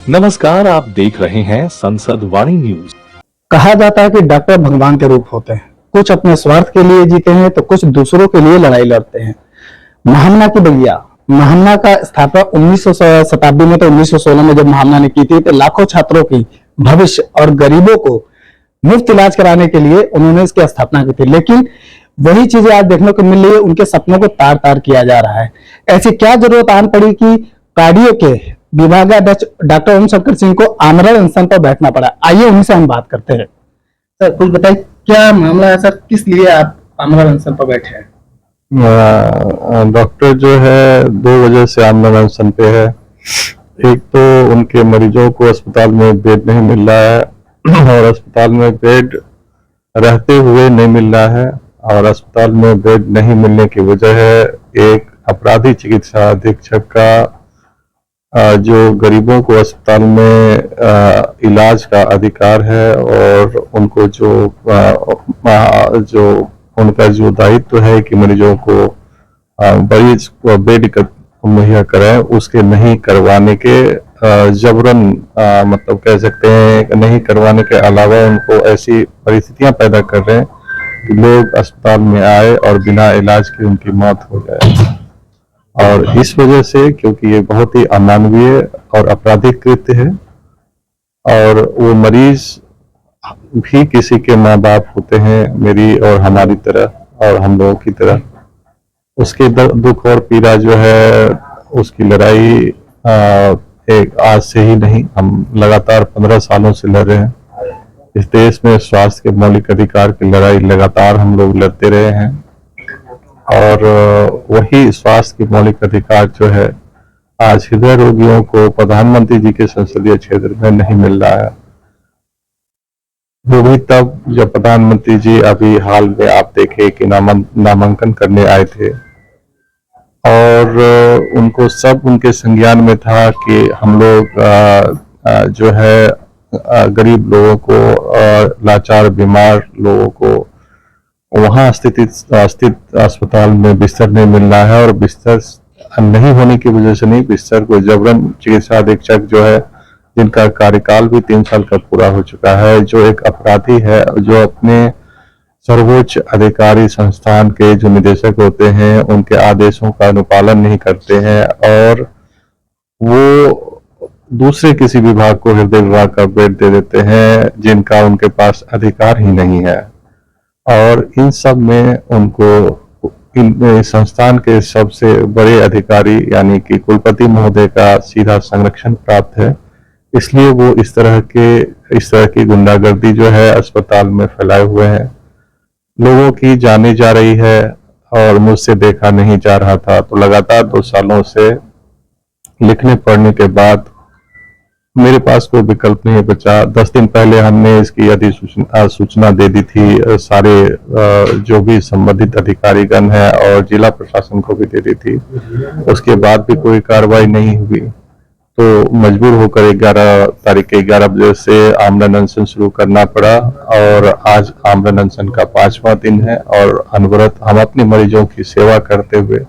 नमस्कार, आप देख रहे हैं संसद वाणी न्यूज। कहा जाता है कि डॉक्टर भगवान के रूप होते हैं। कुछ अपने स्वार्थ के लिए जीते हैं तो कुछ दूसरों के लिए लड़ाई लड़ते हैं। महामना की बगिया, महामना का स्थापना 1900 शताब्दी में, तो 1916 में जब महामना ने की थी, तो लाखों छात्रों की भविष्य और गरीबों को मुफ्त इलाज कराने के लिए उन्होंने इसकी स्थापना की थी। लेकिन वही चीजें आज देखने को मिल रही है, उनके सपनों को तार तार किया जा रहा है। ऐसी क्या जरूरत आन पड़ी कि कार्डियो के विभागाध्यक्ष डॉक्टर ओम शंकर सिंह को आमरण अनशन पर बैठना पड़ा। आइए उनसे हम बात करते हैं। सर, कुछ बताइए, क्या मामला है सर, किस लिए आप आमरण अनशन पर बैठे हैं? डॉक्टर जो है दो वजह से आमरण अनशन पे है। एक तो उनके मरीजों को अस्पताल में बेड नहीं मिल रहा है और अस्पताल में बेड रहते हुए नहीं मिल रहा है, और अस्पताल में बेड नहीं मिलने की वजह है एक अपराधी चिकित्सा अधीक्षक का जो गरीबों को अस्पताल में इलाज का अधिकार है, और उनको जो उनका जो दायित्व है कि मरीजों को मरीज को बेड मुहैया कराएं, उसके नहीं करवाने के जबरन मतलब कह सकते हैं, नहीं करवाने के अलावा उनको ऐसी परिस्थितियां पैदा कर रहे हैं कि लोग अस्पताल में आए और बिना इलाज के उनकी मौत हो जाए। और इस वजह से, क्योंकि ये बहुत ही अमानवीय और आपराधिक कृत्य है, और वो मरीज भी किसी के माँ बाप होते हैं, मेरी और हमारी तरह और हम लोगों की तरह। उसके दुख और पीड़ा जो है, उसकी लड़ाई एक आज से ही नहीं, हम लगातार 15 सालों से लड़ रहे हैं। इस देश में स्वास्थ्य के मौलिक अधिकार की लड़ाई लगातार हम लोग लड़ते रहे हैं, और वही स्वास्थ्य के मौलिक अधिकार जो है आज हृदय रोगियों को प्रधानमंत्री जी के संसदीय क्षेत्र में नहीं मिल रहा है। वो भी तब जब प्रधानमंत्री जी अभी हाल में आप देखे कि नामांकन करने आए थे, और उनको सब उनके संज्ञान में था कि हम लोग जो है गरीब लोगों को, लाचार बीमार लोगों को वहां स्थित अस्पताल में बिस्तर नहीं मिल रहा है, और बिस्तर नहीं होने की वजह से नहीं, बिस्तर को जबरन चिकित्सा अधीक्षक जो है, जिनका कार्यकाल भी 3 साल का पूरा हो चुका है, जो एक अपराधी है, जो अपने सर्वोच्च अधिकारी संस्थान के जो निदेशक होते हैं उनके आदेशों का अनुपालन नहीं करते हैं, और वो दूसरे किसी विभाग को, हृदय विभाग का बेड दे देते हैं जिनका उनके पास अधिकार ही नहीं है। और इन सब में उनको इन संस्थान के सबसे बड़े अधिकारी यानी कि कुलपति महोदय का सीधा संरक्षण प्राप्त है, इसलिए वो इस तरह की गुंडागर्दी जो है अस्पताल में फैलाए हुए हैं। लोगों की जाने जा रही है और मुझसे देखा नहीं जा रहा था, तो लगातार 2 सालों से लिखने पढ़ने के बाद मेरे पास कोई विकल्प नहीं बचा। 10 दिन पहले हमने इसकी अधिसूचना दे दी थी, सारे जो भी संबंधित अधिकारीगण हैं और जिला प्रशासन को भी दे दी थी। उसके बाद भी कोई कार्रवाई नहीं हुई, तो मजबूर होकर 11 तारीख के 11 बजे से आमरण अनशन शुरू करना पड़ा, और आज आमरण अनशन का 5वां दिन है। और अनवरत हम अपने मरीजों की सेवा करते हुए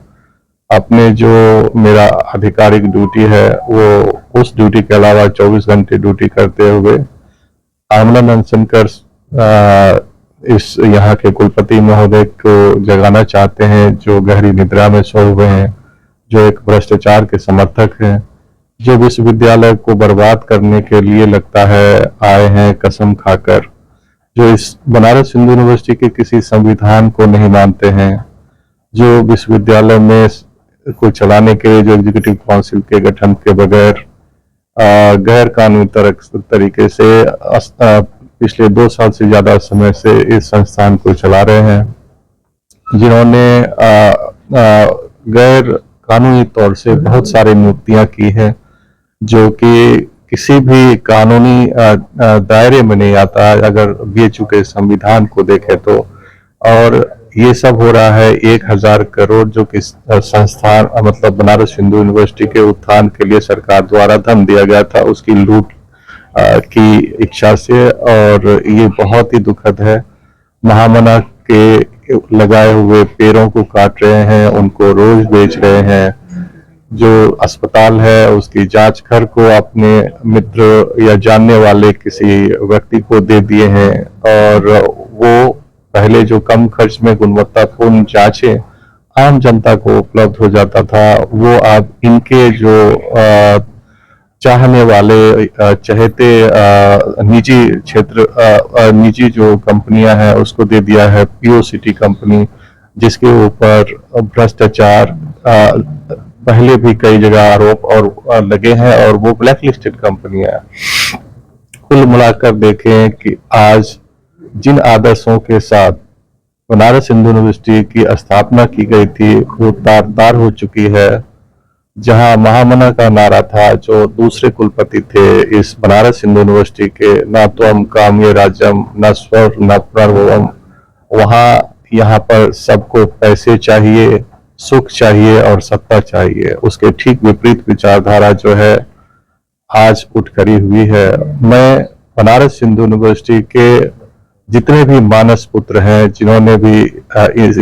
अपने जो मेरा आधिकारिक ड्यूटी है, वो उस ड्यूटी के अलावा 24 घंटे ड्यूटी करते हुए आमरण अनशन कर इस यहाँ के कुलपति महोदय को जगाना चाहते हैं, जो गहरी निद्रा में सोए हुए हैं, जो एक भ्रष्टाचार के समर्थक हैं, जो विश्वविद्यालय को बर्बाद करने के लिए लगता है आए हैं कसम खाकर, जो इस बनारस हिंदू यूनिवर्सिटी के किसी संविधान को नहीं मानते हैं, जो विश्वविद्यालय में को चलाने के लिए जो एग्जीक्यूटिव काउंसिल के गठन के बगैर गैर कानूनी तरीके से पिछले 2 साल से ज्यादा समय से इस संस्थान को चला रहे हैं, जिन्होंने गैर कानूनी तौर से बहुत सारी नियुक्तियां की हैं, जो कि किसी भी कानूनी दायरे में नहीं आता अगर बीएचयू के संविधान को देखें तो। और ये सब हो रहा है 1000 करोड़ जो कि संस्थान मतलब बनारस हिंदू यूनिवर्सिटी के उत्थान के लिए सरकार द्वारा धन दिया गया था, उसकी लूट की इच्छा से। और ये बहुत ही दुखद है। महामना के लगाए हुए पेड़ों को काट रहे हैं, उनको रोज बेच रहे हैं, जो अस्पताल है उसकी जांच घर को अपने मित्र या जानने वाले किसी व्यक्ति को दे दिए हैं, और वो पहले जो कम खर्च में गुणवत्तापूर्ण जांचें आम जनता को उपलब्ध हो जाता था, वो अब इनके जो चाहने वाले चहेते निजी क्षेत्र निजी जो कंपनियां हैं उसको दे दिया है पीओसीटी कंपनी, जिसके ऊपर भ्रष्टाचार पहले भी कई जगह आरोप और लगे हैं, और वो ब्लैक लिस्टेड कंपनियां हैं। कुल मिलाकर देखें कि आज जिन आदर्शों के साथ बनारस हिंदू यूनिवर्सिटी की स्थापना की गई थी वो तार हो चुकी है। जहां महामना का नारा था, जो दूसरे कुलपति थे इस बनारस हिंदू यूनिवर्सिटी के, ना त्वम काम्य राज्यम न स्वर न पुनर्भवम, वहां यहाँ पर सबको पैसे चाहिए, सुख चाहिए और सत्ता चाहिए। उसके ठीक विपरीत विचारधारा जो है आज उठ खड़ी हुई है। मैं बनारस हिंदू यूनिवर्सिटी के जितने भी मानस पुत्र हैं, जिन्होंने भी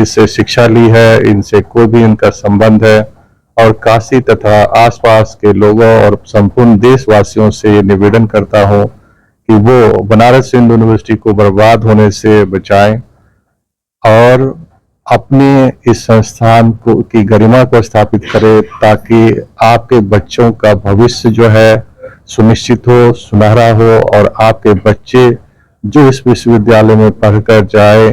इससे शिक्षा ली है, इनसे कोई भी इनका संबंध है, और काशी तथा आसपास के लोगों और संपूर्ण देशवासियों से ये निवेदन करता हूं कि वो बनारस हिंदू यूनिवर्सिटी को बर्बाद होने से बचाएं और अपने इस संस्थान को की गरिमा को स्थापित करें, ताकि आपके बच्चों का भविष्य जो है सुनिश्चित हो, सुनहरा हो, और आपके बच्चे जो इस विश्वविद्यालय में पढ़कर जाए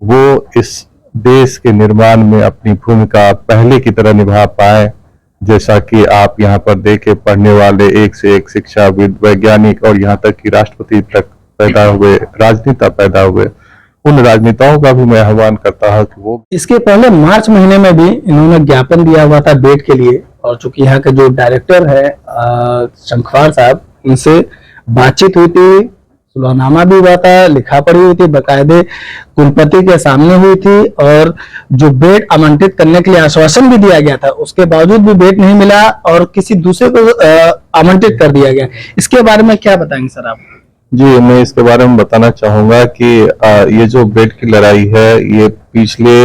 वो इस देश के निर्माण में अपनी भूमिका पहले की तरह निभा पाए। जैसा कि आप यहाँ पर देखे, पढ़ने वाले एक से एक शिक्षाविद, वैज्ञानिक और यहाँ तक कि राष्ट्रपति तक पैदा हुए, राजनेता पैदा हुए। उन राजनेताओं का भी मैं आह्वान करता हूँ कि वो इसके पहले मार्च महीने में भी इन्होंने ज्ञापन दिया हुआ था बेड के लिए, और चूंकि यहाँ के जो डायरेक्टर है शंखवार साहब, उनसे बातचीत हुई थी, सुलहनामा भी हुआ था, लिखा पढ़ी हुई थी, बकायदे कुलपति के सामने हुई थी, और जो बेड आवंटित करने के लिए आश्वासन भी दिया गया था, उसके बावजूद भी बेड नहीं मिला और किसी दूसरे को आवंटित कर दिया गया। इसके बारे में क्या बताएंगे सर आप? जी, मैं इसके बारे में बताना चाहूंगा कि ये जो बेड की लड़ाई है, ये पिछले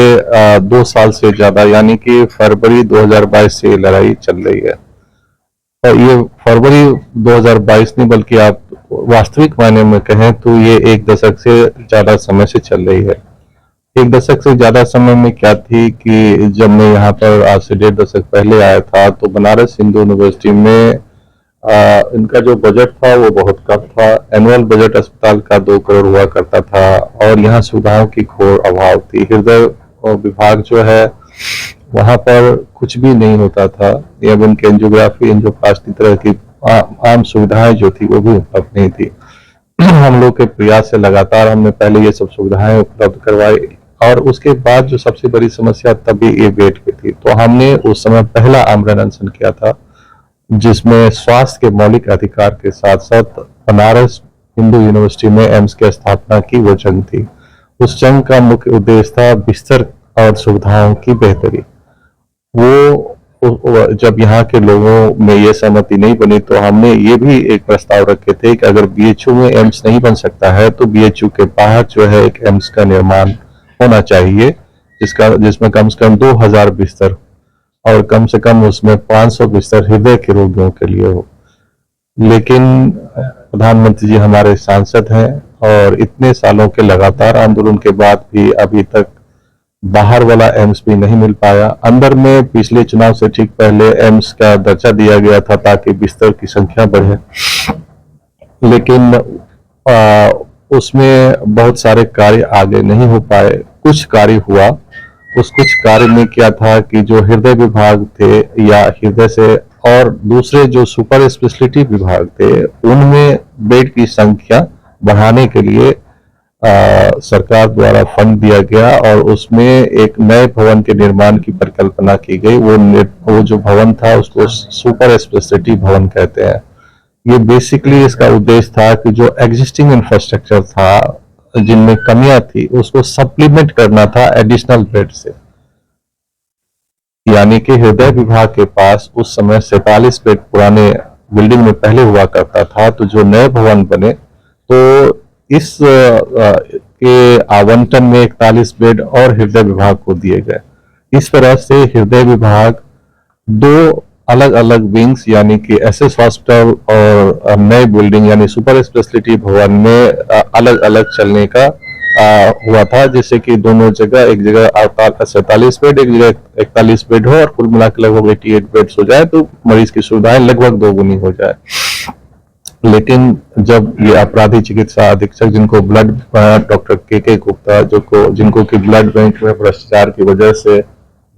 2 साल से ज्यादा, यानी कि फरवरी 2022 से लड़ाई चल रही है। और ये फरवरी 2022 नहीं, बल्कि आप वास्तविक मायने में कहें तो ये 1 दशक से ज्यादा समय से चल रही है। 1 दशक से ज्यादा समय में क्या थी कि जब मैं यहाँ पर आज से 1.5 दशक पहले आया था, तो बनारस हिंदू यूनिवर्सिटी में इनका जो बजट था वो बहुत कम था। एनुअल बजट अस्पताल का 2 करोड़ हुआ करता था, और यहाँ सुविधाओं की घोर अभाव थी। हृदय विभाग जो है वहां पर कुछ भी नहीं होता था, एवं एंजियोग्राफी, एंजियोप्लास्टी तरह की आम सुविधाएं जो थी वो भी उपलब्ध नहीं थी। हम लोग के प्रयास से लगातार हमने पहले ये सब सुविधाएं उपलब्ध करवाई, और उसके बाद जो सबसे बड़ी समस्या तभी ये बेड की थी। तो हमने उस समय पहला आमरण अनशन किया था, जिसमें स्वास्थ्य के मौलिक अधिकार के साथ साथ बनारस हिंदू यूनिवर्सिटी में एम्स की स्थापना की वो जंग थी। उस जंग का मुख्य उद्देश्य था बिस्तर और सुविधाओं की बेहतरी। वो जब यहाँ के लोगों में ये सहमति नहीं बनी, तो हमने ये भी एक प्रस्ताव रखे थे कि अगर बीएचयू में एम्स नहीं बन सकता है तो बीएचयू के बाहर जो है एक एम्स का निर्माण होना चाहिए, जिसमें कम से कम 2000 बिस्तर और कम से कम उसमें 500 बिस्तर हृदय के रोगियों के लिए हो। लेकिन प्रधानमंत्री जी हमारे सांसद हैं, और इतने सालों के लगातार आंदोलन के बाद भी अभी तक बाहर वाला एम्स भी नहीं मिल पाया। अंदर में पिछले चुनाव से ठीक पहले एम्स का दर्जा दिया गया था ताकि बिस्तर की संख्या बढ़े, लेकिन उसमें बहुत सारे कार्य आगे नहीं हो पाए। कुछ कार्य हुआ, उस कुछ कार्य में क्या था कि जो हृदय विभाग थे या हृदय से और दूसरे जो सुपर स्पेशलिटी विभाग थे, उनमें बेड की संख्या बढ़ाने के लिए सरकार द्वारा फंड दिया गया, और उसमें एक नए भवन के निर्माण की परिकल्पना की गई। वो जो भवन था उसको सुपर स्पेशलिटी भवन कहते हैं। ये बेसिकली इसका उद्देश्य था कि जो एग्जिस्टिंग इंफ्रास्ट्रक्चर था, जिनमें कमियां थी, उसको सप्लीमेंट करना था एडिशनल बेड से। यानी कि हृदय विभाग के पास उस समय 47 बेड पुराने बिल्डिंग में पहले हुआ करता था, तो जो नए भवन बने तो इस के आवंटन में 41 बेड और हृदय विभाग को दिए गए। इस तरह से हृदय विभाग दो अलग अलग विंग्स यानी कि एसएस हॉस्पिटल और नई बिल्डिंग यानी सुपर स्पेशलिटी भवन में अलग अलग चलने का हुआ था, जिससे कि दोनों जगह, एक जगह 47 बेड, एक जगह 41 बेड हो और कुल मिलाकर लगभग 88 बेड्स हो जाए, तो मरीज की सुविधाएं लगभग दोगुनी हो जाए। लेकिन जब ये अपराधी चिकित्सा अधीक्षक जिनको ब्लड डॉक्टर के गुप्ता जिनको कि ब्लड बैंक में भ्रष्टाचार की वजह से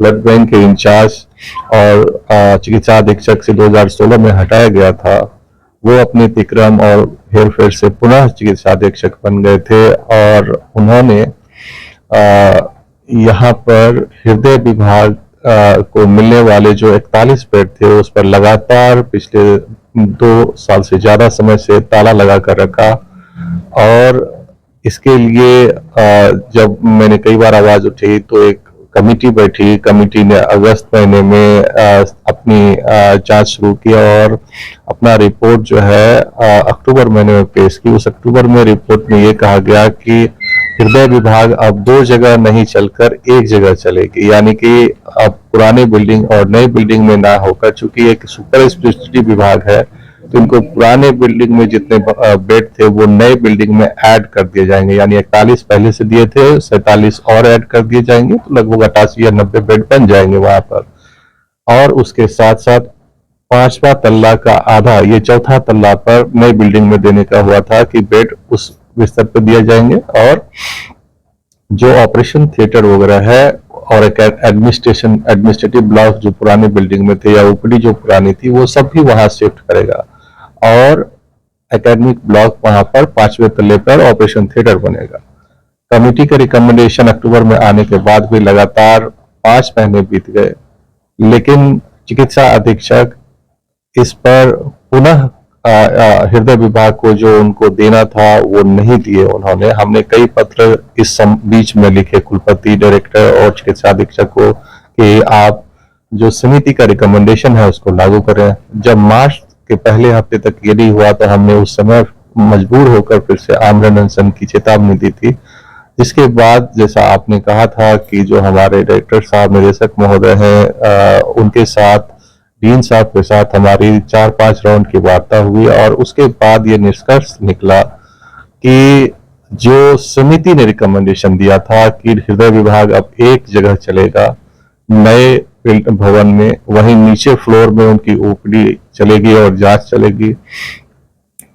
ब्लड बैंक के इंचार्ज और चिकित्सा अधीक्षक से 2016 में हटाया गया था, वो अपने अतिक्रम और हेरफेर से पुनः चिकित्सा अधीक्षक बन गए थे और उन्होंने यहाँ पर हृदय विभाग को मिलने वाले जो 41 बेड थे उस पर लगातार पिछले 2 साल से ज्यादा समय से ताला लगा कर रखा। और इसके लिए जब मैंने कई बार आवाज उठी तो एक कमेटी बैठी, कमेटी ने अगस्त महीने में अपनी जांच शुरू की और अपना रिपोर्ट जो है अक्टूबर महीने में पेश की। उस अक्टूबर में रिपोर्ट में ये कहा गया कि हृदय विभाग अब 2 जगह नहीं चलकर 1 जगह चलेगी, यानी कि अब पुरानी बिल्डिंग और नई बिल्डिंग में ना होकर, चूंकि एक सुपर स्पेशलिटी विभाग है तो इनको पुराने बिल्डिंग में जितने बेड थे वो नए बिल्डिंग में ऐड कर दिए जाएंगे, यानी 41 पहले से दिए थे, 47 और ऐड कर दिए जाएंगे, तो लगभग 88 या 90 बेड बन जाएंगे वहां पर। और उसके साथ साथ 5वां तल्ला का आधा, ये 4था तल्ला पर नई बिल्डिंग में देने का हुआ था कि बेड उस बिस्तर पर दिए जाएंगे और जो ऑपरेशन थिएटर वगैरह है और एक एडमिनिस्ट्रेटिव ब्लॉक जो पुरानी बिल्डिंग में थे या ओपीडी जो पुरानी थी वो सब भी वहां शिफ्ट करेगा और एकेडमिक ब्लॉक वहां पर 5वें तल्ले पर ऑपरेशन थिएटर बनेगा। कमेटी का रिकमेंडेशन अक्टूबर में आने के बाद भी लगातार 5 महीने बीत गए, लेकिन चिकित्सा अधीक्षक इस पर पुनः हृदय विभाग को जो उनको देना था वो नहीं दिए उन्होंने। हमने कई पत्र इस बीच में लिखे कुलपति, डायरेक्टर और चिकित्सा अधीक्षक को कि आप जो समिति का रिकमेंडेशन है उसको लागू करें। जब मार्च के पहले हफ्ते तक ये नहीं हुआ तो हमने उस समय मजबूर होकर फिर से आमरण अनशन की चेतावनी दी थी, जिसके बाद जैसा आपने कहा था कि जो हमारे डायरेक्टर साहब, निदेशक महोदय हैं, उनके साथ डीन साहब के साथ हमारी 4-5 राउंड की वार्ता हुई और उसके बाद ये निष्कर्ष निकला कि जो समिति ने रिकमेंडेशन दिया था कि हृदय विभाग अब 1 जगह चलेगा नए भवन में, वहीं नीचे फ्लोर में उनकी ओपीडी चलेगी और जांच चलेगी।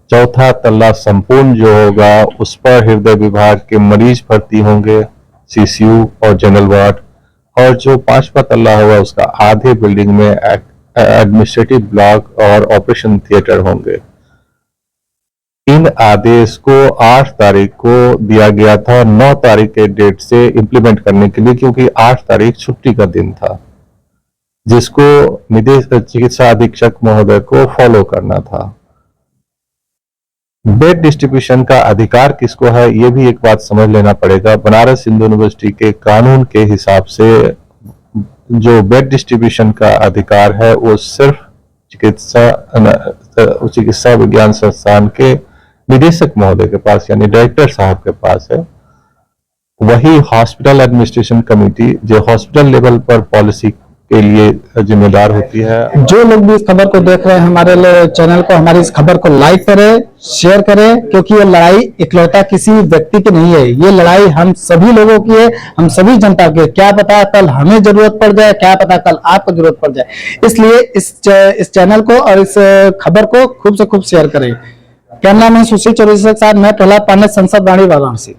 4था तल्ला संपूर्ण जो होगा उस पर हृदय विभाग के मरीज भर्ती होंगे, सीसीयू और जनरल वार्ड, और जो 5वां तल्ला होगा उसका आधे बिल्डिंग में एडमिनिस्ट्रेटिव ब्लॉक और ऑपरेशन थिएटर होंगे। इन आदेश को 8 तारीख को दिया गया था 9 तारीख के डेट से इंप्लीमेंट करने के लिए, क्योंकि 8 तारीख छुट्टी का दिन था जिसको चिकित्सा अधीक्षक महोदय को फॉलो करना था। बेड डिस्ट्रीब्यूशन का अधिकार किसको है ये भी एक बात समझ लेना पड़ेगा। बनारस हिंदू यूनिवर्सिटी के कानून के हिसाब से जो बेड डिस्ट्रीब्यूशन का अधिकार है वो सिर्फ चिकित्सा विज्ञान संस्थान के निदेशक महोदय के पास यानी डायरेक्टर साहब के पास है। वही हॉस्पिटल एडमिनिस्ट्रेशन कमेटी जो हॉस्पिटल लेवल पर पॉलिसी के लिए जिम्मेदार होती है। जो लोग भी इस खबर को देख रहे हैं हमारे चैनल को, हमारी इस खबर को लाइक करें, शेयर करें, क्योंकि ये लड़ाई इकलौता किसी व्यक्ति की नहीं है, ये लड़ाई हम सभी लोगों की है, हम सभी जनता की। क्या पता कल हमें जरूरत पड़ जाए, क्या पता कल आपको जरूरत पड़ जाए, इसलिए इस चैनल को और इस खबर को खूब से खूब शेयर करें। कैमरा मैन सुशील चौधरी के साथ मैं प्रहलाद पांडे, संसद वाणी, वाराणसी।